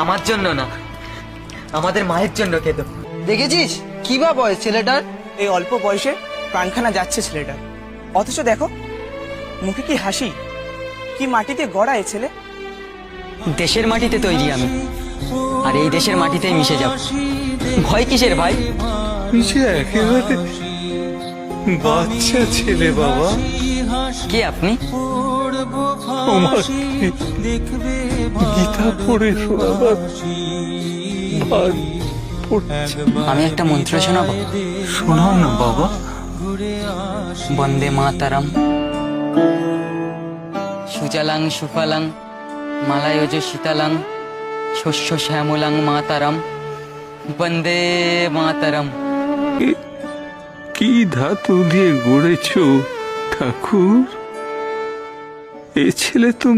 আমার জন্য না, আমাদের মায়ের জন্য কেঁদো। দেখেছিস কি বা বয়স ছেলেটার? এই অল্প বয়সে প্রাণখানা যাচ্ছে ছেলেটার, অথচ দেখো মুখে কি হাসি, কি মাটিতে গড়া এ ছেলে। দেশের মাটিতে তৈরি আমি, আর এই দেশের মাটিতেই মিশে যাব। ভয় কিসের ভাই? সে একেবারে বাচ্চা ছেলে বাবা। কে আপনি? তোমাকে গীতা পড়ে শোনাবার ভার পড়ছে। আমি একটা মন্ত্র শোনাবো। শোনাও না বাবা। বন্দে মাতারাম, সুজলাং সুফলাং মালায়জ শীতলাং শস্য শ্যামলাং মাতারাম, বন্দে মাতারাম। কি ধাতু দিয়ে গড়েছ ঠাকুর? এ ছেলে তো